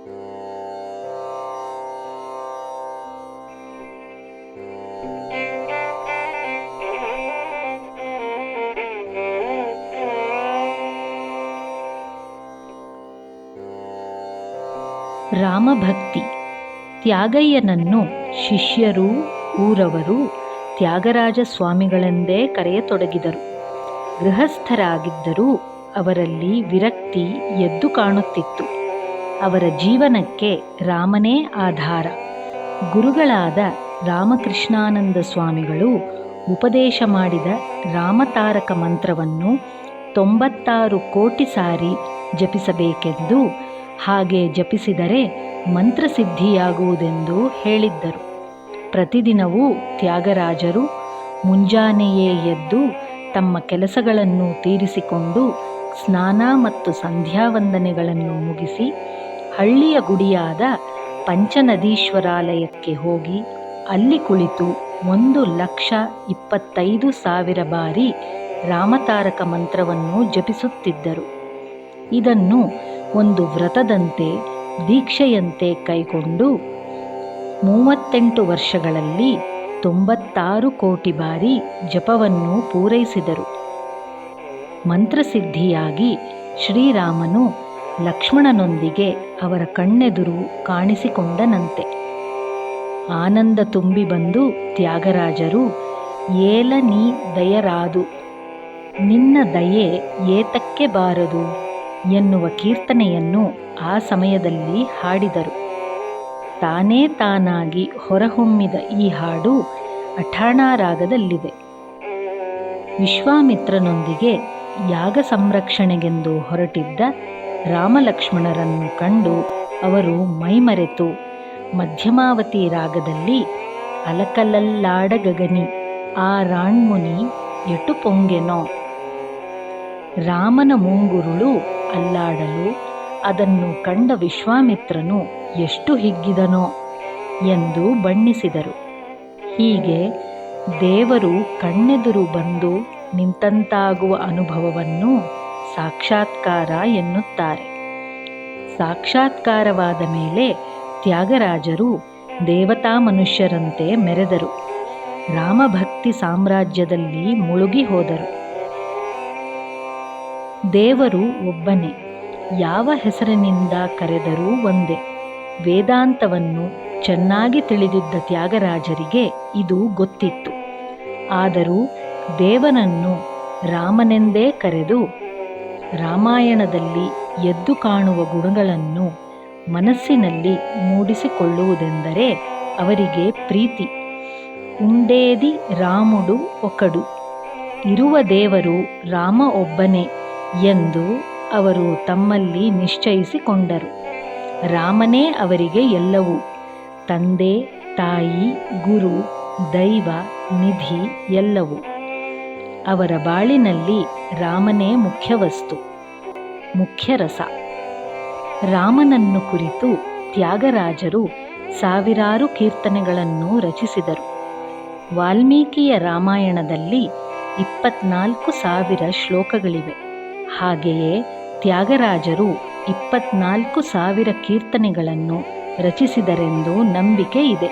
ರಾಮಭಕ್ತಿ. ತ್ಯಾಗಯ್ಯನನ್ನು ಶಿಷ್ಯರೂ ಊರವರು ತ್ಯಾಗರಾಜ ಸ್ವಾಮಿಗಳೆಂದೇ ಕರೆಯತೊಡಗಿದರು. ಗೃಹಸ್ಥರಾಗಿದ್ದರೂ ಅವರಲ್ಲಿ ವಿರಕ್ತಿ ಎದ್ದು ಕಾಣುತ್ತಿತ್ತು. ಅವರ ಜೀವನಕ್ಕೆ ರಾಮನೇ ಆಧಾರ. ಗುರುಗಳಾದ ರಾಮಕೃಷ್ಣಾನಂದ ಸ್ವಾಮಿಗಳು ಉಪದೇಶ ಮಾಡಿದ ರಾಮತಾರಕ ಮಂತ್ರವನ್ನು 96 ಕೋಟಿ ಸಾರಿ ಜಪಿಸಬೇಕೆಂದು, ಹಾಗೆ ಜಪಿಸಿದರೆ ಮಂತ್ರಸಿದ್ಧಿಯಾಗುವುದೆಂದು ಹೇಳಿದ್ದರು. ಪ್ರತಿದಿನವೂ ತ್ಯಾಗರಾಜರು ಮುಂಜಾನೆಯೇ ಎದ್ದು ತಮ್ಮ ಕೆಲಸಗಳನ್ನು ತೀರಿಸಿಕೊಂಡು ಸ್ನಾನ ಮತ್ತು ಸಂಧ್ಯಾವಂದನೆಗಳನ್ನು ಮುಗಿಸಿ ಹಳ್ಳಿಯ ಗುಡಿಯಾದ ಪಂಚನದೀಶ್ವರಾಲಯಕ್ಕೆ ಹೋಗಿ ಅಲ್ಲಿ ಕುಳಿತು 1,25,000 ಬಾರಿ ರಾಮತಾರಕ ಮಂತ್ರವನ್ನು ಜಪಿಸುತ್ತಿದ್ದರು. ಇದನ್ನು ಒಂದು ವ್ರತದಂತೆ, ದೀಕ್ಷೆಯಂತೆ ಕೈಗೊಂಡು 38 ವರ್ಷಗಳಲ್ಲಿ 96 ಕೋಟಿ ಬಾರಿ ಜಪವನ್ನು ಪೂರೈಸಿದರು. ಮಂತ್ರಸಿದ್ಧಿಯಾಗಿ ಶ್ರೀರಾಮನು ಲಕ್ಷ್ಮಣನೊಂದಿಗೆ ಅವರ ಕಣ್ಣೆದುರು ಕಾಣಿಸಿಕೊಂಡನಂತೆ. ಆನಂದ ತುಂಬಿ ಬಂದು ತ್ಯಾಗರಾಜರು ಏಲ ನೀ ದಯರಾದು, ನಿನ್ನ ದಯೆ ಏತಕ್ಕೆ ಬಾರದು ಎನ್ನುವ ಕೀರ್ತನೆಯನ್ನು ಆ ಸಮಯದಲ್ಲಿ ಹಾಡಿದರು. ತಾನೇ ತಾನಾಗಿ ಹೊರಹೊಮ್ಮಿದ ಈ ಹಾಡು ಅಠಾಣ ರಾಗದಲ್ಲಿದೆ. ವಿಶ್ವಾಮಿತ್ರನೊಂದಿಗೆ ಯಾಗ ಸಂರಕ್ಷಣೆಗೆಂದು ಹೊರಟಿದ್ದ ರಾಮಲಕ್ಷ್ಮಣರನ್ನು ಕಂಡು ಅವರು ಮೈಮರೆತು ಮಧ್ಯಮಾವತಿ ರಾಗದಲ್ಲಿ ಅಲಕಲಲ್ಲಾಡ ಗಗನಿ ಆ ರಾಣ್ಮುನಿ ಎಟು ಪೊಂಗೆನೋ, ರಾಮನ ಮುಂಗುರುಳು ಅಲ್ಲಾಡಲು ಅದನ್ನು ಕಂಡ ವಿಶ್ವಾಮಿತ್ರನು ಎಷ್ಟು ಹಿಗ್ಗಿದನೋ ಎಂದು ಬಣ್ಣಿಸಿದರು. ಹೀಗೆ ದೇವರು ಕಣ್ಣೆದುರು ಬಂದು ನಿಂತಂತಾಗುವ ಅನುಭವವನ್ನು ಸಾಕ್ಷಾತ್ಕಾರ ಎನ್ನುತ್ತಾರೆ. ಸಾಕ್ಷಾತ್ಕಾರವಾದ ಮೇಲೆ ತ್ಯಾಗರಾಜರು ದೇವತಾ ಮನುಷ್ಯರಂತೆ ಮೆರೆದರು. ರಾಮಭಕ್ತಿ ಸಾಮ್ರಾಜ್ಯದಲ್ಲಿ ಮುಳುಗಿ ಹೋದರು. ದೇವರು ಒಬ್ಬನೇ, ಯಾವ ಹೆಸರಿನಿಂದ ಕರೆದರೂ ಒಂದೇ. ವೇದಾಂತವನ್ನು ಚೆನ್ನಾಗಿ ತಿಳಿದಿದ್ದ ತ್ಯಾಗರಾಜರಿಗೆ ಇದು ಗೊತ್ತಿತ್ತು. ಆದರೂ ದೇವನನ್ನು ರಾಮನೆಂದೇ ಕರೆದು ರಾಮಾಯಣದಲ್ಲಿ ಎದ್ದು ಕಾಣುವ ಗುಣಗಳನ್ನು ಮನಸ್ಸಿನಲ್ಲಿ ಮೂಡಿಸಿಕೊಳ್ಳುವುದೆಂದರೆ ಅವರಿಗೆ ಪ್ರೀತಿ. ಉಂಡೇದಿ ರಾಮುಡು ಒಕಡು, ಇರುವ ದೇವರು ರಾಮ ಒಬ್ಬನೇ ಎಂದು ಅವರು ತಮ್ಮಲ್ಲಿ ನಿಶ್ಚಯಿಸಿಕೊಂಡರು. ರಾಮನೇ ಅವರಿಗೆ ಎಲ್ಲವೂ, ತಂದೆ, ತಾಯಿ, ಗುರು, ದೈವ, ನಿಧಿ ಎಲ್ಲವೂ. ಅವರ ಬಾಳಿನಲ್ಲಿ ರಾಮನೇ ಮುಖ್ಯವಸ್ತು, ಮುಖ್ಯ ರಸ. ರಾಮನನ್ನು ಕುರಿತು ತ್ಯಾಗರಾಜರು ಸಾವಿರಾರು ಕೀರ್ತನೆಗಳನ್ನು ರಚಿಸಿದರು. ವಾಲ್ಮೀಕಿಯ ರಾಮಾಯಣದಲ್ಲಿ 24,000 ಶ್ಲೋಕಗಳಿವೆ. ಹಾಗೆಯೇ ತ್ಯಾಗರಾಜರು 24,000 ಕೀರ್ತನೆಗಳನ್ನು ರಚಿಸಿದರೆಂದು ನಂಬಿಕೆ ಇದೆ.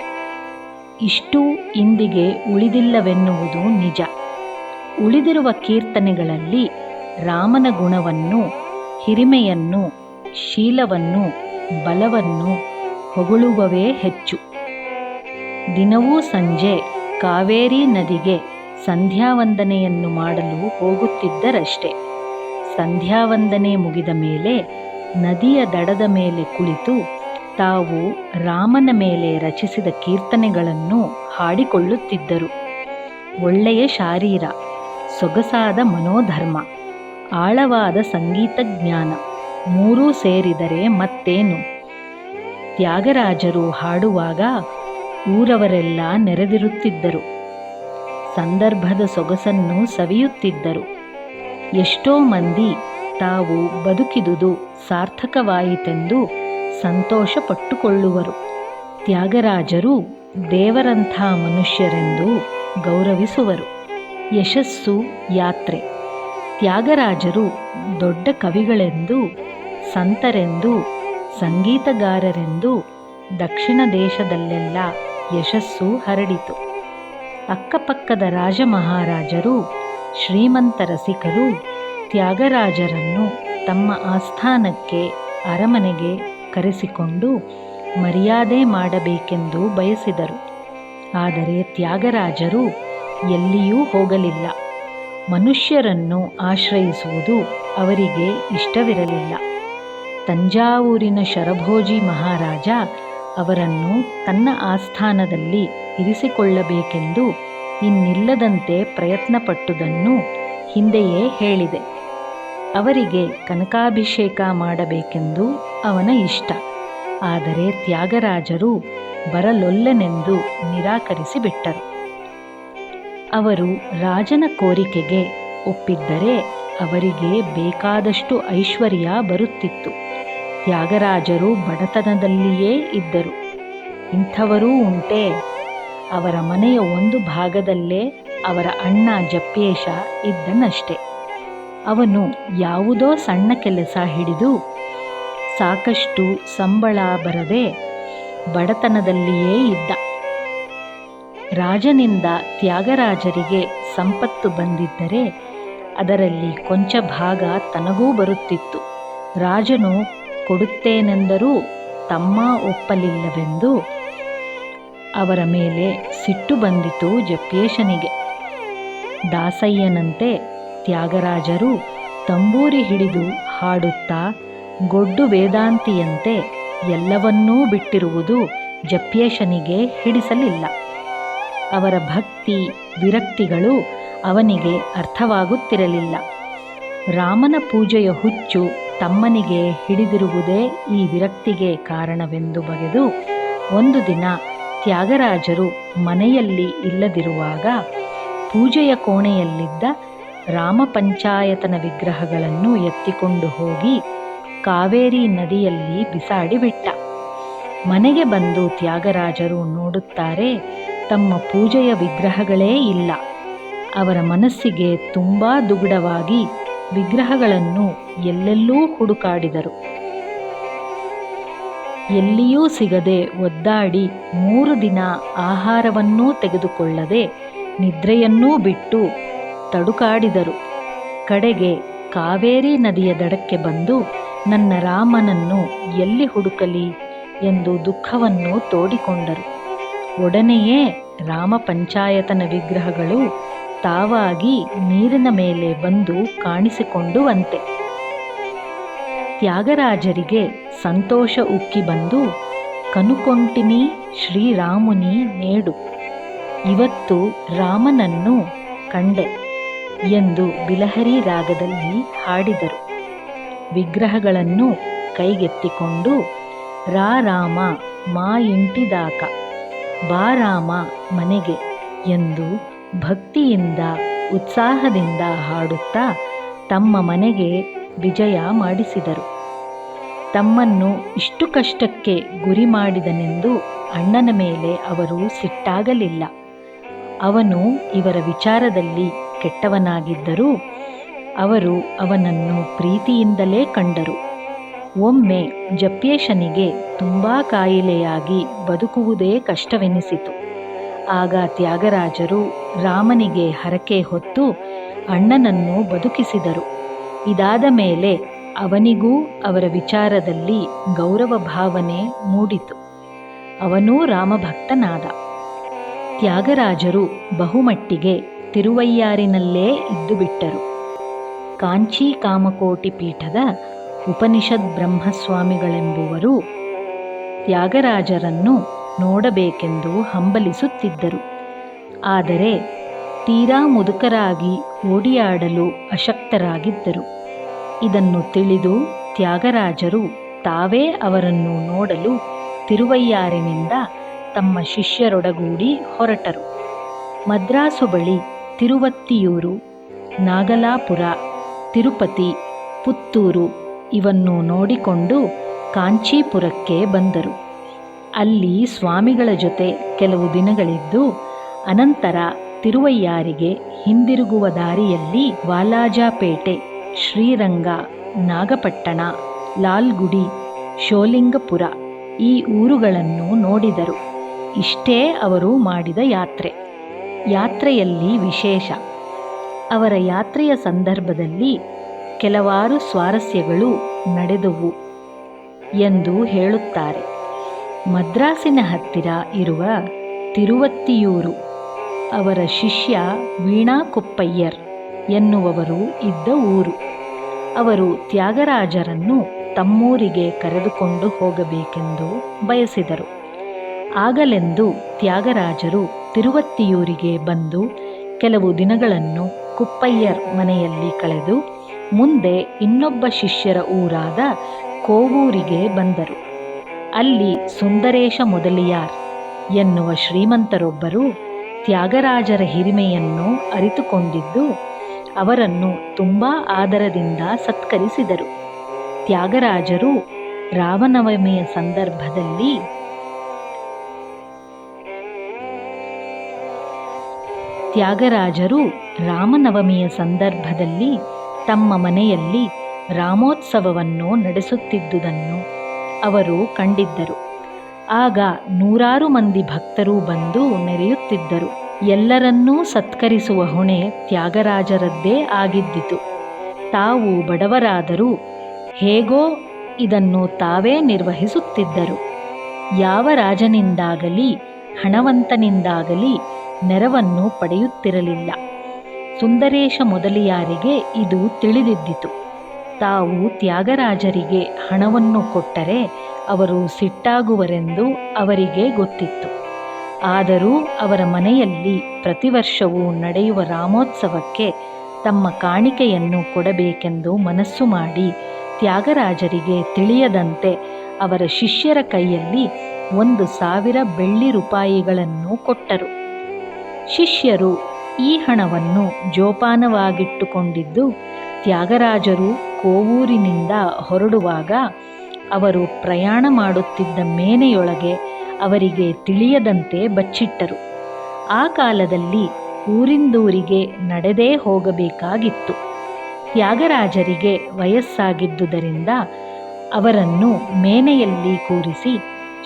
ಇಷ್ಟೂ ಇಂದಿಗೆ ಉಳಿದಿಲ್ಲವೆನ್ನುವುದು ನಿಜ. ಉಳಿದಿರುವ ಕೀರ್ತನೆಗಳಲ್ಲಿ ರಾಮನ ಗುಣವನ್ನು, ಹಿರಿಮೆಯನ್ನು, ಶೀಲವನ್ನು, ಬಲವನ್ನು ಹೊಗಳುವವೇ ಹೆಚ್ಚು. ದಿನವೂ ಸಂಜೆ ಕಾವೇರಿ ನದಿಗೆ ಸಂಧ್ಯಾವಂದನೆಯನ್ನು ಮಾಡಲು ಹೋಗುತ್ತಿದ್ದರಷ್ಟೆ. ಸಂಧ್ಯಾವಂದನೆ ಮುಗಿದ ಮೇಲೆ ನದಿಯ ದಡದ ಮೇಲೆ ಕುಳಿತು ತಾವು ರಾಮನ ಮೇಲೆ ರಚಿಸಿದ ಕೀರ್ತನೆಗಳನ್ನು ಹಾಡಿಕೊಳ್ಳುತ್ತಿದ್ದರು. ಒಳ್ಳೆಯ ಶಾರೀರ, ಸೊಗಸಾದ ಮನೋಧರ್ಮ, ಆಳವಾದ ಸಂಗೀತ ಜ್ಞಾನ ಮೂರೂ ಸೇರಿದರೆ ಮತ್ತೇನು. ತ್ಯಾಗರಾಜರು ಹಾಡುವಾಗ ಊರವರೆಲ್ಲ ನೆರೆದಿರುತ್ತಿದ್ದರು. ಸಂದರ್ಭದ ಸೊಗಸನ್ನು ಸವಿಯುತ್ತಿದ್ದರು. ಎಷ್ಟೋ ಮಂದಿ ತಾವು ಬದುಕಿದುದು ಸಾರ್ಥಕವಾಯಿತೆಂದು ಸಂತೋಷ ಪಟ್ಟುಕೊಳ್ಳುವರು. ತ್ಯಾಗರಾಜರು ದೇವರಂಥ ಮನುಷ್ಯರೆಂದು ಗೌರವಿಸುವರು. ಯಶಸ್ಸು ಯಾತ್ರೆ. ತ್ಯಾಗರಾಜರು ದೊಡ್ಡ ಕವಿಗಳೆಂದು, ಸಂತರೆಂದು, ಸಂಗೀತಗಾರರೆಂದು ದಕ್ಷಿಣ ದೇಶದಲ್ಲೆಲ್ಲ ಯಶಸ್ಸು ಹರಡಿತು. ಅಕ್ಕಪಕ್ಕದ ರಾಜಮಹಾರಾಜರು, ಶ್ರೀಮಂತ ರಸಿಕರು ತ್ಯಾಗರಾಜರನ್ನು ತಮ್ಮ ಆಸ್ಥಾನಕ್ಕೆ, ಅರಮನೆಗೆ ಕರೆಸಿಕೊಂಡು ಮರ್ಯಾದೆ ಮಾಡಬೇಕೆಂದು ಬಯಸಿದರು. ಆದರೆ ತ್ಯಾಗರಾಜರು ಎಲ್ಲಿಯೂ ಹೋಗಲಿಲ್ಲ. ಮನುಷ್ಯರನ್ನು ಆಶ್ರಯಿಸುವುದು ಅವರಿಗೆ ಇಷ್ಟವಿರಲಿಲ್ಲ. ತಂಜಾವೂರಿನ ಶರಭೋಜಿ ಮಹಾರಾಜ ಅವರನ್ನು ತನ್ನ ಆಸ್ಥಾನದಲ್ಲಿ ಇರಿಸಿಕೊಳ್ಳಬೇಕೆಂದು ಇನ್ನಿಲ್ಲದಂತೆ ಪ್ರಯತ್ನಪಟ್ಟುದನ್ನು ಹಿಂದೆಯೇ ಹೇಳಿದೆ. ಅವರಿಗೆ ಕನಕಾಭಿಷೇಕ ಮಾಡಬೇಕೆಂದು ಅವನ ಇಷ್ಟ. ಆದರೆ ತ್ಯಾಗರಾಜರು ಬರಲೊಲ್ಲೆನೆಂದು ನಿರಾಕರಿಸಿಬಿಟ್ಟರು. ಅವರು ರಾಜನ ಕೋರಿಕೆಗೆ ಒಪ್ಪಿದ್ದರೆ ಅವರಿಗೆ ಬೇಕಾದಷ್ಟು ಐಶ್ವರ್ಯ ಬರುತ್ತಿತ್ತು. ತ್ಯಾಗರಾಜರು ಬಡತನದಲ್ಲಿಯೇ ಇದ್ದರು. ಇಂಥವರೂ ಉಂಟೆ. ಅವರ ಮನೆಯ ಒಂದು ಭಾಗದಲ್ಲೇ ಅವರ ಅಣ್ಣ ಜಪ್ಪೇಶ ಇದ್ದನಷ್ಟೆ. ಅವನು ಯಾವುದೋ ಸಣ್ಣ ಕೆಲಸ ಹಿಡಿದು ಸಾಕಷ್ಟು ಸಂಬಳ ಬರದೆ ಬಡತನದಲ್ಲಿಯೇ ಇದ್ದ. ರಾಜನಿಂದ ತ್ಯಾಗರಾಜರಿಗೆ ಸಂಪತ್ತು ಬಂದಿದ್ದರೆ ಅದರಲ್ಲಿ ಕೊಂಚ ಭಾಗ ತನಗೂ ಬರುತ್ತಿತ್ತು. ರಾಜನು ಕೊಡುತ್ತೇನೆಂದರೂ ತಮ್ಮ ಒಪ್ಪಲಿಲ್ಲವೆಂದು ಅವರ ಮೇಲೆ ಸಿಟ್ಟು ಬಂದಿತು ಜಪ್ಪೇಶನಿಗೆ. ದಾಸಯ್ಯನಂತೆ ತ್ಯಾಗರಾಜರು ತಂಬೂರಿ ಹಿಡಿದು ಹಾಡುತ್ತಾ ಗೊಡ್ಡು ವೇದಾಂತಿಯಂತೆ ಎಲ್ಲವನ್ನೂ ಬಿಟ್ಟಿರುವುದು ಜಪ್ಪೇಶನಿಗೆ ಹಿಡಿಸಲಿಲ್ಲ. ಅವರ ಭಕ್ತಿ ವಿರಕ್ತಿಗಳು ಅವನಿಗೆ ಅರ್ಥವಾಗುತ್ತಿರಲಿಲ್ಲ. ರಾಮನ ಪೂಜೆಯ ಹುಚ್ಚು ತಮ್ಮನಿಗೆ ಹಿಡಿದಿರುವುದೇ ಈ ವಿರಕ್ತಿಗೆ ಕಾರಣವೆಂದು ಬಗೆದು ಒಂದು ದಿನ ತ್ಯಾಗರಾಜರು ಮನೆಯಲ್ಲಿ ಇಲ್ಲದಿರುವಾಗ ಪೂಜೆಯ ಕೋಣೆಯಲ್ಲಿದ್ದ ರಾಮ ಪಂಚಾಯತನ ವಿಗ್ರಹಗಳನ್ನು ಎತ್ತಿಕೊಂಡು ಹೋಗಿ ಕಾವೇರಿ ನದಿಯಲ್ಲಿ ಬಿಸಾಡಿಬಿಟ್ಟ. ಮನೆಗೆ ಬಂದು ತ್ಯಾಗರಾಜರು ನೋಡುತ್ತಾರೆ, ತಮ್ಮ ಪೂಜೆಯ ವಿಗ್ರಹಗಳೇ ಇಲ್ಲ. ಅವರ ಮನಸ್ಸಿಗೆ ತುಂಬ ದುಗುಡವಾಗಿ ವಿಗ್ರಹಗಳನ್ನು ಎಲ್ಲೆಲ್ಲೂ ಹುಡುಕಾಡಿದರು. ಎಲ್ಲಿಯೂ ಸಿಗದೆ ಒದ್ದಾಡಿ 3 ದಿನ ಆಹಾರವನ್ನೂ ತೆಗೆದುಕೊಳ್ಳದೆ ನಿದ್ರೆಯನ್ನೂ ಬಿಟ್ಟು ತಡುಕಾಡಿದರು. ಕಡೆಗೆ ಕಾವೇರಿ ನದಿಯ ದಡಕ್ಕೆ ಬಂದು ನನ್ನ ರಾಮನನ್ನು ಎಲ್ಲಿ ಹುಡುಕಲಿ ಎಂದು ದುಃಖವನ್ನು ತೋಡಿಕೊಂಡರು. ಒಡನೆಯೇ ರಾಮ ಪಂಚಾಯತನ ವಿಗ್ರಹಗಳು ತಾವಾಗಿ ನೀರಿನ ಮೇಲೆ ಬಂದು ಕಾಣಿಸಿಕೊಂಡುವಂತೆ. ತ್ಯಾಗರಾಜರಿಗೆ ಸಂತೋಷ ಉಕ್ಕಿ ಬಂದು, ಕನುಕೊಂಟಿನಿ ಶ್ರೀರಾಮುನಿ ನೇಡು, ಇವತ್ತು ರಾಮನನ್ನು ಕಂಡೆ ಎಂದು ಬಿಲಹರಿ ರಾಗದಲ್ಲಿ ಹಾಡಿದರು. ವಿಗ್ರಹಗಳನ್ನು ಕೈಗೆತ್ತಿಕೊಂಡು ರಾಮ ಮಾ ಇಂಟಿದಾಕ, ಬಾ ರಾಮ ಮನೆಗೆ ಎಂದು ಭಕ್ತಿಯಿಂದ ಉತ್ಸಾಹದಿಂದ ಹಾಡುತ್ತಾ ತಮ್ಮ ಮನೆಗೆ ವಿಜಯ ಮಾಡಿಸಿದರು. ತಮ್ಮನ್ನು ಇಷ್ಟು ಕಷ್ಟಕ್ಕೆ ಗುರಿ ಮಾಡಿದನೆಂದು ಅಣ್ಣನ ಮೇಲೆ ಅವರು ಸಿಟ್ಟಾಗಲಿಲ್ಲ. ಅವನು ಇವರ ವಿಚಾರದಲ್ಲಿ ಕೆಟ್ಟವನಾಗಿದ್ದರೂ ಅವರು ಅವನನ್ನು ಪ್ರೀತಿಯಿಂದಲೇ ಕಂಡರು. ಒಮ್ಮೆ ಜಪ್ಪೇಶನಿಗೆ ತುಂಬ ಕಾಯಿಲೆಯಾಗಿ ಬದುಕುವುದೇ ಕಷ್ಟವೆನಿಸಿತು. ಆಗ ತ್ಯಾಗರಾಜರು ರಾಮನಿಗೆ ಹರಕೆ ಹೊತ್ತು ಅಣ್ಣನನ್ನು ಬದುಕಿಸಿದರು. ಇದಾದ ಮೇಲೆ ಅವನಿಗೂ ಅವರ ವಿಚಾರದಲ್ಲಿ ಗೌರವ ಭಾವನೆ ಮೂಡಿತು. ಅವನೂ ರಾಮಭಕ್ತನಾದ. ತ್ಯಾಗರಾಜರು ಬಹುಮಟ್ಟಿಗೆ ತಿರುವಯ್ಯಾರಿನಲ್ಲೇ ಇದ್ದುಬಿಟ್ಟರು. ಕಾಂಚೀ ಕಾಮಕೋಟಿ ಪೀಠದ ಉಪನಿಷದ್ ಬ್ರಹ್ಮಸ್ವಾಮಿಗಳೆಂಬುವರು ತ್ಯಾಗರಾಜರನ್ನು ನೋಡಬೇಕೆಂದು ಹಂಬಲಿಸುತ್ತಿದ್ದರು. ಆದರೆ ತೀರಾ ಮುದುಕರಾಗಿ ಓಡಿಯಾಡಲು ಅಶಕ್ತರಾಗಿದ್ದರು. ಇದನ್ನು ತಿಳಿದು ತ್ಯಾಗರಾಜರು ತಾವೇ ಅವರನ್ನು ನೋಡಲು ತಿರುವಯ್ಯಾರಿನಿಂದ ತಮ್ಮ ಶಿಷ್ಯರೊಡಗೂಡಿ ಹೊರಟರು. ಮದ್ರಾಸು ಬಳಿ ತಿರುವತ್ತಿಯೂರು, ನಾಗಲಾಪುರ, ತಿರುಪತಿ, ಪುತ್ತೂರು ಇವನ್ನು ನೋಡಿಕೊಂಡು ಕಾಂಚೀಪುರಕ್ಕೆ ಬಂದರು. ಅಲ್ಲಿ ಸ್ವಾಮಿಗಳ ಜೊತೆ ಕೆಲವು ದಿನಗಳಿದ್ದು ಅನಂತರ ತಿರುವಯ್ಯಾರಿಗೆ ಹಿಂದಿರುಗುವ ದಾರಿಯಲ್ಲಿ ವಾಲಾಜಪೇಟೆ, ಶ್ರೀರಂಗ, ನಾಗಪಟ್ಟಣ, ಲಾಲ್ಗುಡಿ ಶೋಲಿಂಗಪುರ ಈ ಊರುಗಳನ್ನು ನೋಡಿದರು. ಇಷ್ಟೇ ಅವರು ಮಾಡಿದ ಯಾತ್ರೆ. ಯಾತ್ರೆಯಲ್ಲಿ ವಿಶೇಷ. ಅವರ ಯಾತ್ರೆಯ ಸಂದರ್ಭದಲ್ಲಿ ಕೆಲವಾರು ಸ್ವಾರಸ್ಯಗಳು ನಡೆದುವು ಎಂದು ಹೇಳುತ್ತಾರೆ. ಮದ್ರಾಸಿನ ಹತ್ತಿರ ಇರುವ ತಿರುವತ್ತಿಯೂರು ಅವರ ಶಿಷ್ಯ ವೀಣಾ ಕುಪ್ಪಯ್ಯರ್ ಎನ್ನುವವರು ಇದ್ದ ಊರು. ಅವರು ತ್ಯಾಗರಾಜರನ್ನು ತಮ್ಮೂರಿಗೆ ಕರೆದುಕೊಂಡು ಹೋಗಬೇಕೆಂದು ಬಯಸಿದರು. ಆಗಲೆಂದು ತ್ಯಾಗರಾಜರು ತಿರುವತ್ತಿಯೂರಿಗೆ ಬಂದು ಕೆಲವು ದಿನಗಳನ್ನು ಕುಪ್ಪಯ್ಯರ್ ಮನೆಯಲ್ಲಿ ಕಳೆದು ಮುಂದೆ ಇನ್ನೊಬ್ಬ ಶಿಷ್ಯರ ಊರಾದ ಕೋವೂರಿಗೆ ಬಂದರು. ಅಲ್ಲಿ ಸುಂದರೇಶ ಮೊದಲಿಯಾರ್ ಎನ್ನುವ ಶ್ರೀಮಂತರೊಬ್ಬರು ತ್ಯಾಗರಾಜರ ಹಿರಿಮೆಯನ್ನು ಅರಿತುಕೊಂಡಿದ್ದು ಅವರನ್ನು ತುಂಬ ಆದರದಿಂದ ಸತ್ಕರಿಸಿದರು. ತ್ಯಾಗರಾಜರು ರಾಮನವಮಿಯ ಸಂದರ್ಭದಲ್ಲಿ ತಮ್ಮ ಮನೆಯಲ್ಲಿ ರಾಮೋತ್ಸವವನ್ನು ನಡೆಸುತ್ತಿದ್ದುದನ್ನು ಅವರು ಕಂಡಿದ್ದರು. ಆಗ ನೂರಾರು ಮಂದಿ ಭಕ್ತರು ಬಂದು ನೆರೆಯುತ್ತಿದ್ದರು. ಎಲ್ಲರನ್ನೂ ಸತ್ಕರಿಸುವ ಹೊಣೆ ತ್ಯಾಗರಾಜರದ್ದೇ ಆಗಿದ್ದಿತು. ತಾವು ಬಡವರಾದರೂ ಹೇಗೋ ಇದನ್ನು ತಾವೇ ನಿರ್ವಹಿಸುತ್ತಿದ್ದರು. ಯಾವ ರಾಜನಿಂದಾಗಲಿ ಹಣವಂತನಿಂದಾಗಲಿ ನೆರವನ್ನು ಪಡೆಯುತ್ತಿರಲಿಲ್ಲ. ಸುಂದರೇಶ ಮೊದಲಿಯಾರಿಗೆ ಇದು ತಿಳಿದಿದ್ದಿತು. ತಾವು ತ್ಯಾಗರಾಜರಿಗೆ ಹಣವನ್ನು ಕೊಟ್ಟರೆ ಅವರು ಸಿಟ್ಟಾಗುವರೆಂದು ಅವರಿಗೆ ಗೊತ್ತಿತ್ತು. ಆದರೂ ಅವರ ಮನೆಯಲ್ಲಿ ಪ್ರತಿ ವರ್ಷವೂ ನಡೆಯುವ ರಾಮೋತ್ಸವಕ್ಕೆ ತಮ್ಮ ಕಾಣಿಕೆಯನ್ನು ಕೊಡಬೇಕೆಂದು ಮನಸ್ಸು ಮಾಡಿ ತ್ಯಾಗರಾಜರಿಗೆ ತಿಳಿಯದಂತೆ ಅವರ ಶಿಷ್ಯರ ಕೈಯಲ್ಲಿ 1,000 ಬೆಳ್ಳಿ ರೂಪಾಯಿಗಳನ್ನು ಕೊಟ್ಟರು. ಶಿಷ್ಯರು ಈ ಹಣವನ್ನು ಜೋಪಾನವಾಗಿಟ್ಟುಕೊಂಡಿದ್ದು ತ್ಯಾಗರಾಜರು ಕೋವೂರಿನಿಂದ ಹೊರಡುವಾಗ ಅವರು ಪ್ರಯಾಣ ಮಾಡುತ್ತಿದ್ದ ಮೇನೆಯೊಳಗೆ ಅವರಿಗೆ ತಿಳಿಯದಂತೆ ಬಚ್ಚಿಟ್ಟರು. ಆ ಕಾಲದಲ್ಲಿ ಊರಿಂದೂರಿಗೆ ನಡೆದೇ ಹೋಗಬೇಕಾಗಿತ್ತು. ತ್ಯಾಗರಾಜರಿಗೆ ವಯಸ್ಸಾಗಿದ್ದುದರಿಂದ ಅವರನ್ನು ಮೇನೆಯಲ್ಲಿ ಕೂರಿಸಿ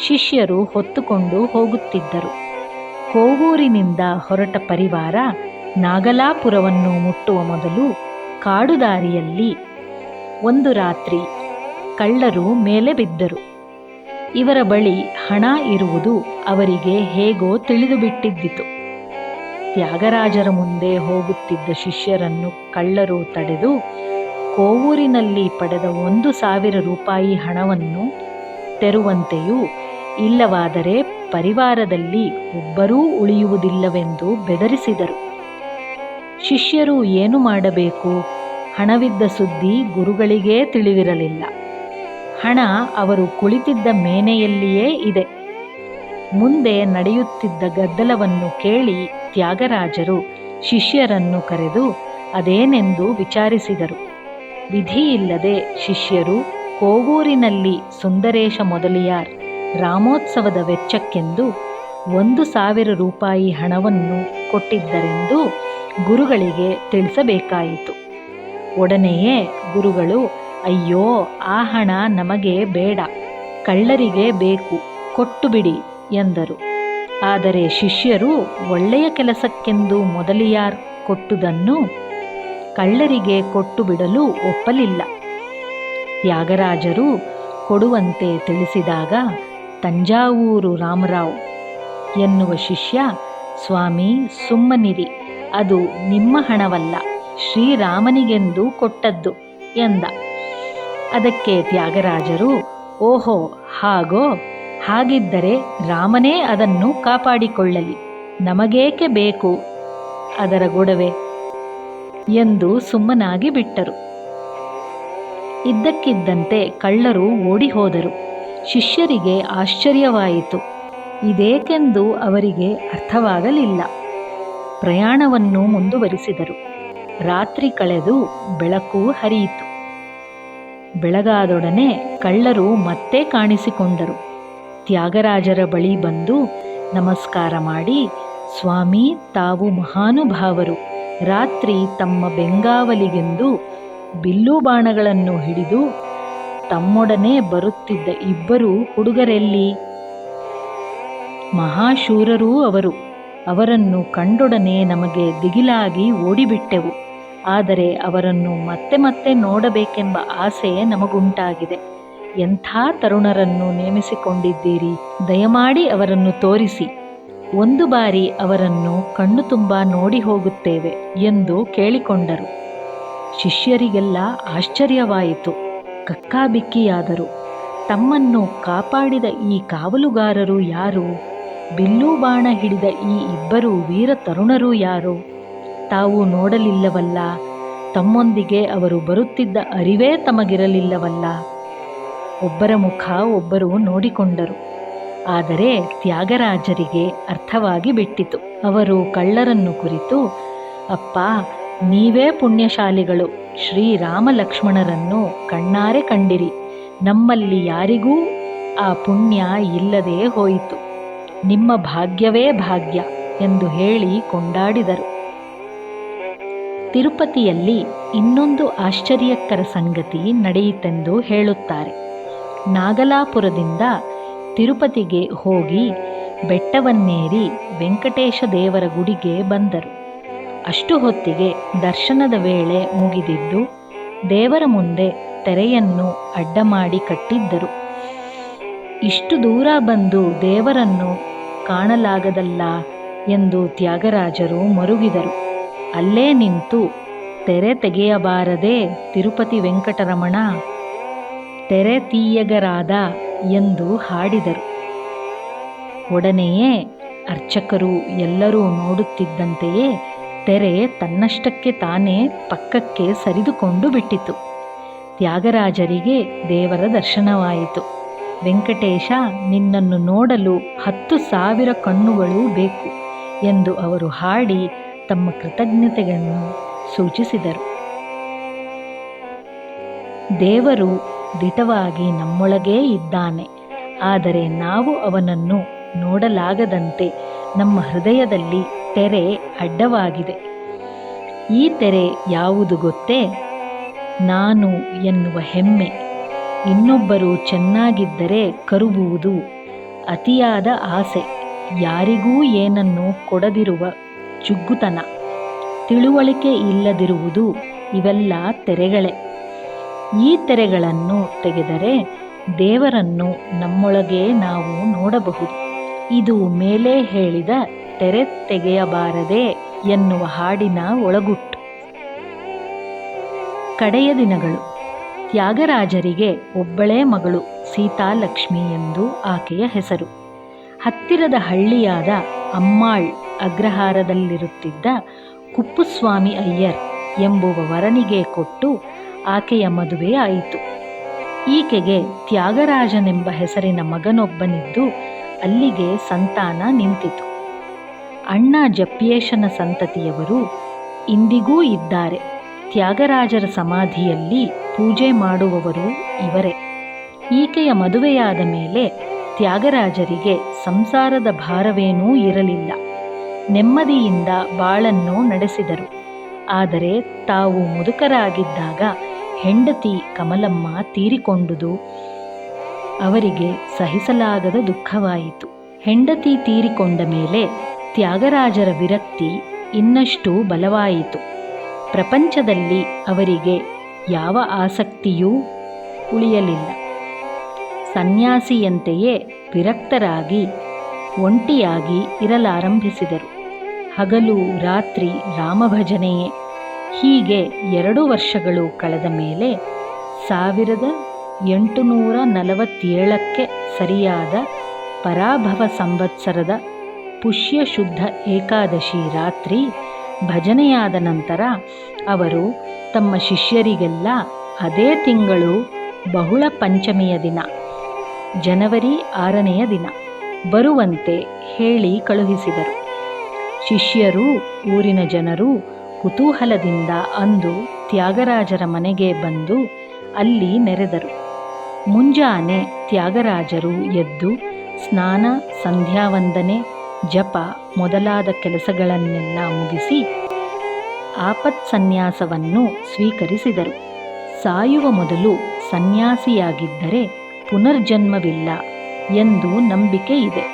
ಶಿಷ್ಯರು ಹೊತ್ತುಕೊಂಡು ಹೋಗುತ್ತಿದ್ದರು. ಕೋವೂರಿನಿಂದ ಹೊರಟ ಪರಿವಾರ ನಾಗಲಾಪುರವನ್ನು ಮುಟ್ಟುವ ಮೊದಲು ಕಾಡುದಾರಿಯಲ್ಲಿ ಒಂದು ರಾತ್ರಿ ಕಳ್ಳರು ಮೇಲೆ ಬಿದ್ದರು. ಇವರ ಬಳಿ ಹಣ ಇರುವುದು ಅವರಿಗೆ ಹೇಗೋ ತಿಳಿದುಬಿಟ್ಟಿದ್ದಿತು. ತ್ಯಾಗರಾಜರ ಮುಂದೆ ಹೋಗುತ್ತಿದ್ದ ಶಿಷ್ಯರನ್ನು ಕಳ್ಳರು ತಡೆದು ಕೋವೂರಿನಲ್ಲಿ ಪಡೆದ 1,000 ರೂಪಾಯಿ ಹಣವನ್ನು ತೆರುವಂತೆಯೂ ಇಲ್ಲವಾದರೆ ಪರಿವಾರದಲ್ಲಿ ಒಬ್ಬರೂ ಉಳಿಯುವುದಿಲ್ಲವೆಂದು ಬೆದರಿಸಿದರು. ಶಿಷ್ಯರು ಏನು ಮಾಡಬೇಕು? ಹಣವಿದ್ದ ಸುದ್ದಿ ಗುರುಗಳಿಗೇ ತಿಳಿದಿರಲಿಲ್ಲ. ಹಣ ಅವರು ಕುಳಿತಿದ್ದ ಮೇನೆಯಲ್ಲಿಯೇ ಇದೆ. ಮುಂದೆ ನಡೆಯುತ್ತಿದ್ದ ಗದ್ದಲವನ್ನು ಕೇಳಿ ತ್ಯಾಗರಾಜರು ಶಿಷ್ಯರನ್ನು ಕರೆದು ಅದೇನೆಂದು ವಿಚಾರಿಸಿದರು. ವಿಧಿಯಿಲ್ಲದೆ ಶಿಷ್ಯರು ಕೋವೂರಿನಲ್ಲಿ ಸುಂದರೇಶ ಮೊದಲಿಯಾರ್ ರಾಮೋತ್ಸವದ ವೆಚ್ಚಕ್ಕೆಂದು 1,000 ರೂಪಾಯಿ ಹಣವನ್ನು ಕೊಟ್ಟಿದ್ದರೆಂದು ಗುರುಗಳಿಗೆ ತಿಳಿಸಬೇಕಾಯಿತು. ಒಡನೆಯೇ ಗುರುಗಳು, ಅಯ್ಯೋ, ಆ ಹಣ ನಮಗೆ ಬೇಡ, ಕಳ್ಳರಿಗೆ ಬೇಕು, ಕೊಟ್ಟು ಬಿಡಿ ಎಂದರು. ಆದರೆ ಶಿಷ್ಯರು ಒಳ್ಳೆಯ ಕೆಲಸಕ್ಕೆಂದು ಮೊದಲಿಯಾರ್ ಕೊಟ್ಟುದನ್ನು ಕಳ್ಳರಿಗೆ ಕೊಟ್ಟು ಬಿಡಲು ಒಪ್ಪಲಿಲ್ಲ. ತ್ಯಾಗರಾಜರು ಕೊಡುವಂತೆ ತಿಳಿಸಿದಾಗ ತಂಜಾವೂರು ರಾಮರಾವ್ ಎನ್ನುವ ಶಿಷ್ಯ, ಸ್ವಾಮಿ ಸುಮ್ಮನಿರಿ, ಅದು ನಿಮ್ಮ ಹಣವಲ್ಲ, ಶ್ರೀರಾಮನಿಗೆಂದು ಕೊಟ್ಟದ್ದು ಎಂದ. ಅದಕ್ಕೆ ತ್ಯಾಗರಾಜರು, ಓಹೋ ಹಾಗೋ, ಹಾಗಿದ್ದರೆ ರಾಮನೇ ಅದನ್ನು ಕಾಪಾಡಿಕೊಳ್ಳಲಿ, ನಮಗೇಕೆ ಬೇಕು ಅದರ ಗೊಡವೆ ಎಂದು ಸುಮ್ಮನಾಗಿ ಬಿಟ್ಟರು. ಇದ್ದಕ್ಕಿದ್ದಂತೆ ಕಳ್ಳರು ಓಡಿ ಹೋದರು. ಶಿಷ್ಯರಿಗೆ ಆಶ್ಚರ್ಯವಾಯಿತು. ಇದೇಕೆಂದು ಅವರಿಗೆ ಅರ್ಥವಾಗಲಿಲ್ಲ. ಪ್ರಯಾಣವನ್ನು ಮುಂದುವರಿಸಿದರು. ರಾತ್ರಿ ಕಳೆದು ಬೆಳಕು ಹರಿಯಿತು. ಬೆಳಗಾದೊಡನೆ ಕಳ್ಳರು ಮತ್ತೆ ಕಾಣಿಸಿಕೊಂಡರು. ತ್ಯಾಗರಾಜರ ಬಳಿ ಬಂದು ನಮಸ್ಕಾರ ಮಾಡಿ, ಸ್ವಾಮಿ, ತಾವು ಮಹಾನುಭಾವರು, ರಾತ್ರಿ ತಮ್ಮ ಬೆಂಗಾವಲಿಗೆಂದು ಬಿಲ್ಲು ಬಾಣಗಳನ್ನು ಹಿಡಿದು ತಮ್ಮೊಡನೆ ಬರುತ್ತಿದ್ದ ಇಬ್ಬರು ಹುಡುಗರೆಲ್ಲಿ? ಮಹಾಶೂರರೂ ಅವರು. ಅವರನ್ನು ಕಂಡೊಡನೆ ನಮಗೆ ದಿಗಿಲಾಗಿ ಓಡಿಬಿಟ್ಟೆವು. ಆದರೆ ಅವರನ್ನು ಮತ್ತೆ ಮತ್ತೆ ನೋಡಬೇಕೆಂಬ ಆಸೆ ನಮಗುಂಟಾಗಿದೆ. ಎಂಥ ತರುಣರನ್ನು ನೇಮಿಸಿಕೊಂಡಿದ್ದೀರಿ, ದಯಮಾಡಿ ಅವರನ್ನು ತೋರಿಸಿ. ಒಂದು ಬಾರಿ ಅವರನ್ನು ಕಣ್ಣು ತುಂಬ ನೋಡಿ ಹೋಗುತ್ತೇವೆ ಎಂದು ಕೇಳಿಕೊಂಡರು. ಶಿಷ್ಯರಿಗೆಲ್ಲ ಆಶ್ಚರ್ಯವಾಯಿತು, ಕಕ್ಕಾಬಿಕ್ಕಿಯಾದರು. ತಮ್ಮನ್ನು ಕಾಪಾಡಿದ ಈ ಕಾವಲುಗಾರರು ಯಾರು? ಬಿಲ್ಲು ಬಾಣ ಹಿಡಿದ ಈ ಇಬ್ಬರು ವೀರ ತರುಣರು ಯಾರು? ತಾವು ನೋಡಲಿಲ್ಲವಲ್ಲ, ತಮ್ಮೊಂದಿಗೆ ಅವರು ಬರುತ್ತಿದ್ದ ಅರಿವೇ ತಮಗಿರಲಿಲ್ಲವಲ್ಲ. ಒಬ್ಬರ ಮುಖ ಒಬ್ಬರು ನೋಡಿಕೊಂಡರು. ಆದರೆ ತ್ಯಾಗರಾಜರಿಗೆ ಅರ್ಥವಾಗಿ ಬಿಟ್ಟಿತು. ಅವರು ಕಳ್ಳರನ್ನು ಕುರಿತು, ಅಪ್ಪ, ನೀವೇ ಪುಣ್ಯಶಾಲಿಗಳು, ಶ್ರೀರಾಮ ಲಕ್ಷ್ಮಣರನ್ನು ಕಣ್ಣಾರೆ ಕಂಡಿರಿ. ನಮ್ಮಲ್ಲಿ ಯಾರಿಗೂ ಆ ಪುಣ್ಯ ಇಲ್ಲದೆ ಹೋಯಿತು. ನಿಮ್ಮ ಭಾಗ್ಯವೇ ಭಾಗ್ಯ ಎಂದು ಹೇಳಿ ಕೊಂಡಾಡಿದರು. ತಿರುಪತಿಯಲ್ಲಿ ಇನ್ನೊಂದು ಆಶ್ಚರ್ಯಕರ ಸಂಗತಿ ನಡೆಯಿತೆಂದು ಹೇಳುತ್ತಾರೆ. ನಾಗಲಾಪುರದಿಂದ ತಿರುಪತಿಗೆ ಹೋಗಿ ಬೆಟ್ಟವನ್ನೇರಿ ವೆಂಕಟೇಶ ದೇವರ ಗುಡಿಗೆ ಬಂದರು. ಅಷ್ಟು ಹೊತ್ತಿಗೆ ದರ್ಶನದ ವೇಳೆ ಮುಗಿದಿದ್ದು, ದೇವರ ಮುಂದೆ ತೆರೆಯನ್ನು ಅಡ್ಡ ಮಾಡಿ ಕಟ್ಟಿದ್ದರು. ಇಷ್ಟು ದೂರ ಬಂದು ದೇವರನ್ನು ಕಾಣಲಾಗದಲ್ಲ ಎಂದು ತ್ಯಾಗರಾಜರು ಮರುಗಿದರು. ಅಲ್ಲೇ ನಿಂತು, ತೆರೆ ತೆಗೆಯಬಾರದೆ ತಿರುಪತಿ ವೆಂಕಟರಮಣ, ತೆರೆ ತೀಯಗರಾದ ಎಂದು ಹಾಡಿದರು. ಒಡನೆಯೇ ಅರ್ಚಕರು ಎಲ್ಲರೂ ನೋಡುತ್ತಿದ್ದಂತೆಯೇ ತೆರೆ ತನ್ನಷ್ಟಕ್ಕೆ ತಾನೇ ಪಕ್ಕಕ್ಕೆ ಸರಿದುಕೊಂಡು ಬಿಟ್ಟಿತು. ತ್ಯಾಗರಾಜರಿಗೆ ದೇವರ ದರ್ಶನವಾಯಿತು. ವೆಂಕಟೇಶ, ನಿನ್ನನ್ನು ನೋಡಲು 10,000 ಕಣ್ಣುಗಳು ಬೇಕು ಎಂದು ಅವರು ಹಾಡಿ ತಮ್ಮ ಕೃತಜ್ಞತೆಗಳನ್ನು ಸೂಚಿಸಿದರು. ದೇವರು ದಿಟವಾಗಿ ನಮ್ಮೊಳಗೇ ಇದ್ದಾನೆ. ಆದರೆ ನಾವು ಅವನನ್ನು ನೋಡಲಾಗದಂತೆ ನಮ್ಮ ಹೃದಯದಲ್ಲಿ ತೆರೆ ಅಡ್ಡವಾಗಿದೆ. ಈ ತೆರೆ ಯಾವುದು ಗೊತ್ತೇ? ನಾನು ಎನ್ನುವ ಹೆಮ್ಮೆ, ಇನ್ನೊಬ್ಬರು ಚೆನ್ನಾಗಿದ್ದರೆ ಕರುಬುವುದು, ಅತಿಯಾದ ಆಸೆ, ಯಾರಿಗೂ ಏನನ್ನು ಕೊಡದಿರುವ ಜುಗ್ಗುತನ, ತಿಳುವಳಿಕೆ ಇಲ್ಲದಿರುವುದು, ಇವೆಲ್ಲ ತೆರೆಗಳೇ. ಈ ತೆರೆಗಳನ್ನು ತೆಗೆದರೆ ದೇವರನ್ನು ನಮ್ಮೊಳಗೆ ನಾವು ನೋಡಬಹುದು. ಇದು ಮೇಲೆ ಹೇಳಿದ ತೆರೆ ತೆಗೆಯಬಾರದೆ ಎನ್ನುವ ಹಾಡಿನ ಒಳಗುಟ್ಟು. ಕಡೆಯ ದಿನಗಳು. ತ್ಯಾಗರಾಜರಿಗೆ ಒಬ್ಬಳೇ ಮಗಳು ಸೀತಾಲಕ್ಷ್ಮಿ ಎಂದು ಆಕೆಯ ಹೆಸರು. ಹತ್ತಿರದ ಹಳ್ಳಿಯಾದ ಅಮ್ಮಾಳ್ ಅಗ್ರಹಾರದಲ್ಲಿರುತ್ತಿದ್ದ ಕುಪ್ಪುಸ್ವಾಮಿ ಅಯ್ಯರ್ ಎಂಬುವ ವರನಿಗೆ ಕೊಟ್ಟು ಆಕೆಯ ಮದುವೆ ಆಯಿತು. ಈಕೆಗೆ ತ್ಯಾಗರಾಜನೆಂಬ ಹೆಸರಿನ ಮಗನೊಬ್ಬನಿದ್ದು ಅಲ್ಲಿಗೆ ಸಂತಾನ ನಿಂತಿತು. ಅಣ್ಣ ಜಪ್ಯೇಶನ ಸಂತತಿಯವರು ಇಂದಿಗೂ ಇದ್ದಾರೆ. ತ್ಯಾಗರಾಜರ ಸಮಾಧಿಯಲ್ಲಿ ಪೂಜೆ ಮಾಡುವವರು ಇವರೇ. ಈಕೆಯ ಮದುವೆಯಾದ ಮೇಲೆ ತ್ಯಾಗರಾಜರಿಗೆ ಸಂಸಾರದ ಭಾರವೇನೂ ಇರಲಿಲ್ಲ. ನೆಮ್ಮದಿಯಿಂದ ಬಾಳನ್ನು ನಡೆಸಿದರು. ಆದರೆ ತಾವು ಮುದುಕರಾಗಿದ್ದಾಗ ಹೆಂಡತಿ ಕಮಲಮ್ಮ ತೀರಿಕೊಂಡುದು ಅವರಿಗೆ ಸಹಿಸಲಾಗದ ದುಃಖವಾಯಿತು. ಹೆಂಡತಿ ತೀರಿಕೊಂಡ ಮೇಲೆ ತ್ಯಾಗರಾಜರ ವಿರಕ್ತಿ ಇನ್ನಷ್ಟು ಬಲವಾಯಿತು. ಪ್ರಪಂಚದಲ್ಲಿ ಅವರಿಗೆ ಯಾವ ಆಸಕ್ತಿಯೂ ಉಳಿಯಲಿಲ್ಲ. ಸನ್ಯಾಸಿಯಂತೆಯೇ ವಿರಕ್ತರಾಗಿ ಒಂಟಿಯಾಗಿ ಇರಲಾರಂಭಿಸಿದರು. ಹಗಲು ರಾತ್ರಿ ರಾಮಭಜನೆಯೇ. ಹೀಗೆ 2 ವರ್ಷಗಳು ಕಳೆದ ಮೇಲೆ 1847ಕ್ಕೆ ಸರಿಯಾದ ಪರಾಭವ ಸಂವತ್ಸರದ ಪುಷ್ಯ ಶುದ್ಧ ಏಕಾದಶಿ ರಾತ್ರಿ ಭಜನೆಯಾದ ನಂತರ ಅವರು ತಮ್ಮ ಶಿಷ್ಯರಿಗೆಲ್ಲ ಅದೇ ತಿಂಗಳು ಬಹುಳ ಪಂಚಮಿಯ ದಿನ, ಜನವರಿ 6ನೆಯ ದಿನ ಬರುವಂತೆ ಹೇಳಿ ಕಳುಹಿಸಿದರು. ಶಿಷ್ಯರು, ಊರಿನ ಜನರು ಕುತೂಹಲದಿಂದ ಅಂದು ತ್ಯಾಗರಾಜರ ಮನೆಗೆ ಬಂದು ಅಲ್ಲಿ ನೆರೆದರು. ಮುಂಜಾನೆ ತ್ಯಾಗರಾಜರು ಎದ್ದು ಸ್ನಾನ, ಸಂಧ್ಯಾವಂದನೆ, ಜಪ ಮೊದಲಾದ ಕೆಲಸಗಳನ್ನೆಲ್ಲ ಮುಗಿಸಿ ಆಪತ್ಸನ್ಯಾಸವನ್ನು ಸ್ವೀಕರಿಸಿದರು. ಸಾಯುವ ಮೊದಲು ಸನ್ಯಾಸಿಯಾಗಿದ್ದರೆ ಪುನರ್ಜನ್ಮವಿಲ್ಲ ಎಂದು ನಂಬಿಕೆ ಇದೆ.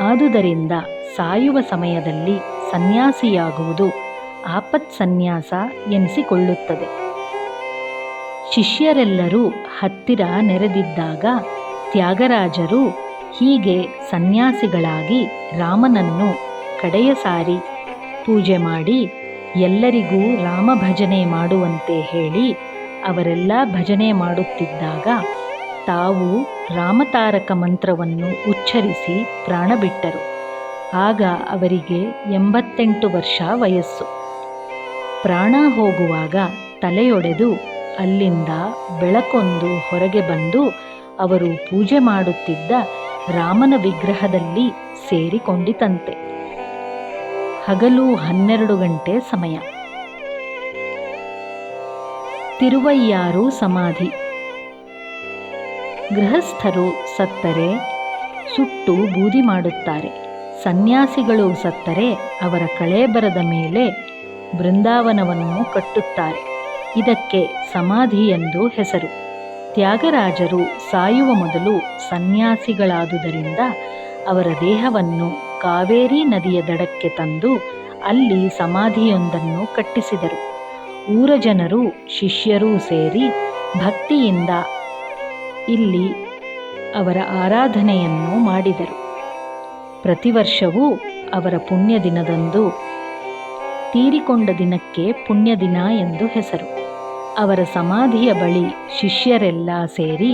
ಆದುದರಿಂದ ಸಾಯುವ ಸಮಯದಲ್ಲಿ ಸನ್ಯಾಸಿಯಾಗುವುದು ಆಪತ್ ಸನ್ಯಾಸ ಎನಿಸಿಕೊಳ್ಳುತ್ತದೆ. ಶಿಷ್ಯರೆಲ್ಲರೂ ಹತ್ತಿರ ನೆರೆದಿದ್ದಾಗ ತ್ಯಾಗರಾಜರು ಹೀಗೆ ಸನ್ಯಾಸಿಗಳಾಗಿ ರಾಮನನ್ನು ಕಡೆಯ ಸಾರಿ ಪೂಜೆ ಮಾಡಿ ಎಲ್ಲರಿಗೂ ರಾಮ ಭಜನೆ ಮಾಡುವಂತೆ ಹೇಳಿ ಅವರೆಲ್ಲ ಭಜನೆ ಮಾಡುತ್ತಿದ್ದಾಗ ತಾವು ರಾಮತಾರಕ ಮಂತ್ರವನ್ನು ಉಚ್ಚರಿಸಿ ಪ್ರಾಣ ಬಿಟ್ಟರು. ಆಗ ಅವರಿಗೆ 88 ವರ್ಷ ವಯಸ್ಸು. ಪ್ರಾಣ ಹೋಗುವಾಗ ತಲೆಯೊಡೆದು ಅಲ್ಲಿಂದ ಬೆಳಕೊಂದು ಹೊರಗೆ ಬಂದು ಅವರು ಪೂಜೆ ಮಾಡುತ್ತಿದ್ದ ರಾಮನ ವಿಗ್ರಹದಲ್ಲಿ ಸೇರಿಕೊಂಡಿತಂತೆ. ಹಗಲು 12 ಗಂಟೆ ಸಮಯ. ತಿರುವಯ್ಯಾರು ಸಮಾಧಿ. ಗೃಹಸ್ಥರು ಸತ್ತರೆ ಸುಟ್ಟು ಬೂದಿ ಮಾಡುತ್ತಾರೆ. ಸನ್ಯಾಸಿಗಳು ಸತ್ತರೆ ಅವರ ಕಳೇಬರದ ಮೇಲೆ ಬೃಂದಾವನವನ್ನು ಕಟ್ಟುತ್ತಾರೆ. ಇದಕ್ಕೆ ಸಮಾಧಿ ಎಂದು ಹೆಸರು. ತ್ಯಾಗರಾಜರು ಸಾಯುವ ಮೊದಲು ಸನ್ಯಾಸಿಗಳಾದುದರಿಂದ ಅವರ ದೇಹವನ್ನು ಕಾವೇರಿ ನದಿಯ ದಡಕ್ಕೆ ತಂದು ಅಲ್ಲಿ ಸಮಾಧಿಯೊಂದನ್ನು ಕಟ್ಟಿಸಿದರು. ಊರ ಜನರು ಶಿಷ್ಯರೂ ಸೇರಿ ಭಕ್ತಿಯಿಂದ ಇಲ್ಲಿ ಅವರ ಆರಾಧನೆಯನ್ನು ಮಾಡಿದರು. ಪ್ರತಿ ವರ್ಷವೂ ಅವರ ಪುಣ್ಯ ದಿನದಂದು ತೀರಿಕೊಂಡ ದಿನಕ್ಕೆ ಪುಣ್ಯ ದಿನ ಎಂದು ಹೆಸರು. ಅವರ ಸಮಾಧಿಯ ಬಳಿ ಶಿಷ್ಯರೆಲ್ಲ ಸೇರಿ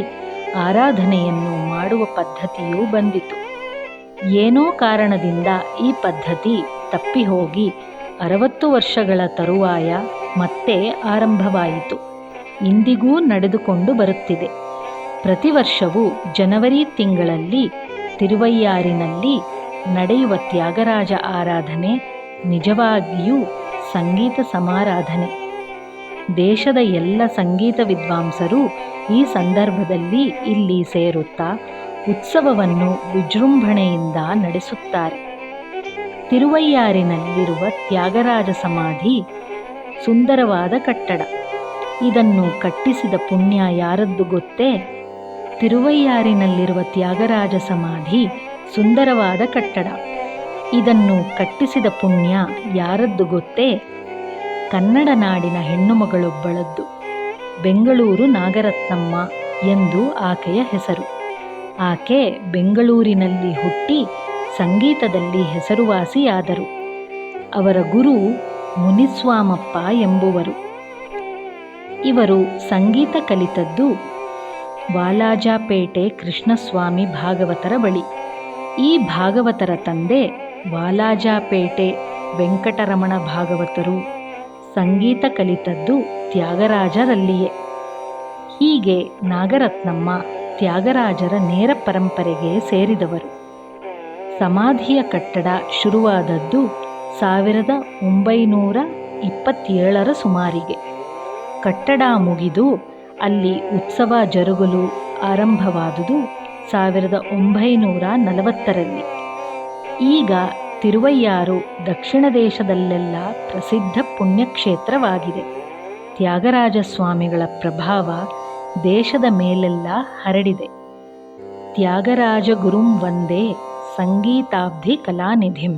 ಆರಾಧನೆಯನ್ನು ಮಾಡುವ ಪದ್ಧತಿಯೂ ಬಂದಿತು. ಏನೋ ಕಾರಣದಿಂದ ಈ ಪದ್ಧತಿ ತಪ್ಪಿಹೋಗಿ 60 ವರ್ಷಗಳ ತರುವಾಯ ಮತ್ತೆ ಆರಂಭವಾಯಿತು. ಇಂದಿಗೂ ನಡೆದುಕೊಂಡು ಬರುತ್ತಿದೆ. ಪ್ರತಿ ವರ್ಷವೂ ಜನವರಿ ತಿಂಗಳಲ್ಲಿ ತಿರುವಯ್ಯಾರಿನಲ್ಲಿ ನಡೆಯುವ ತ್ಯಾಗರಾಜ ಆರಾಧನೆ ನಿಜವಾಗಿಯೂ ಸಂಗೀತ ಸಮಾರಾಧನೆ. ದೇಶದ ಎಲ್ಲ ಸಂಗೀತ ವಿದ್ವಾಂಸರು ಈ ಸಂದರ್ಭದಲ್ಲಿ ಇಲ್ಲಿ ಸೇರುತ್ತಾ ಉತ್ಸವವನ್ನು ವಿಜೃಂಭಣೆಯಿಂದ ನಡೆಸುತ್ತಾರೆ. ತಿರುವಯ್ಯಾರಿನಲ್ಲಿರುವ ತ್ಯಾಗರಾಜ ಸಮಾಧಿ ಸುಂದರವಾದ ಕಟ್ಟಡ. ಇದನ್ನು ಕಟ್ಟಿಸಿದ ಪುಣ್ಯ ಯಾರದ್ದು ಗೊತ್ತೇ? ತಿರುವಯ್ಯಾರಿನಲ್ಲಿರುವ ತ್ಯಾಗರಾಜ ಸಮಾಧಿ ಸುಂದರವಾದ ಕಟ್ಟಡ. ಇದನ್ನು ಕಟ್ಟಿಸಿದ ಪುಣ್ಯ ಯಾರದ್ದು ಗೊತ್ತೇ? ಕನ್ನಡ ನಾಡಿನ ಹೆಣ್ಣುಮಗಳೊಬ್ಬಳದ್ದು. ಬೆಂಗಳೂರು ನಾಗರತ್ನಮ್ಮ ಎಂದು ಆಕೆಯ ಹೆಸರು. ಆಕೆ ಬೆಂಗಳೂರಿನಲ್ಲಿ ಹುಟ್ಟಿ ಸಂಗೀತದಲ್ಲಿ ಹೆಸರುವಾಸಿಯಾದರು. ಅವರ ಗುರು ಮುನಿಸ್ವಾಮಪ್ಪ ಎಂಬುವರು. ಇವರು ಸಂಗೀತ ಕಲಿತದ್ದು ವಾಲಾಜಪೇಟೆ ಕೃಷ್ಣಸ್ವಾಮಿ ಭಾಗವತರ ಬಳಿ. ಈ ಭಾಗವತರ ತಂದೆ ವಾಲಾಜಪೇಟೆ ವೆಂಕಟರಮಣ ಭಾಗವತರು. ಸಂಗೀತ ಕಲಿತದ್ದು ತ್ಯಾಗರಾಜರಲ್ಲಿಯೇ. ಹೀಗೆ ನಾಗರತ್ನಮ್ಮ ತ್ಯಾಗರಾಜರ ನೇರ ಪರಂಪರೆಗೆ ಸೇರಿದವರು. ಸಮಾಧಿಯ ಕಟ್ಟಡ ಶುರುವಾದದ್ದು 1927ರ ಸುಮಾರಿಗೆ. ಕಟ್ಟಡ ಮುಗಿದು ಅಲ್ಲಿ ಉತ್ಸವ ಜರುಗಲು ಆರಂಭವಾದುದು 1940ರಲ್ಲಿ. ಈಗ ತಿರುವಯ್ಯಾರು ದಕ್ಷಿಣ ದೇಶದಲ್ಲೆಲ್ಲ ಪ್ರಸಿದ್ಧ ಪುಣ್ಯಕ್ಷೇತ್ರವಾಗಿದೆ. ತ್ಯಾಗರಾಜ ಸ್ವಾಮಿಗಳ ಪ್ರಭಾವ ದೇಶದ ಮೇಲೆಲ್ಲ ಹರಡಿದೆ. ತ್ಯಾಗರಾಜ ಗುರುಂ ವಂದೇ ಸಂಗೀತಾಬ್ಧಿ ಕಲಾನಿಧಿಂ.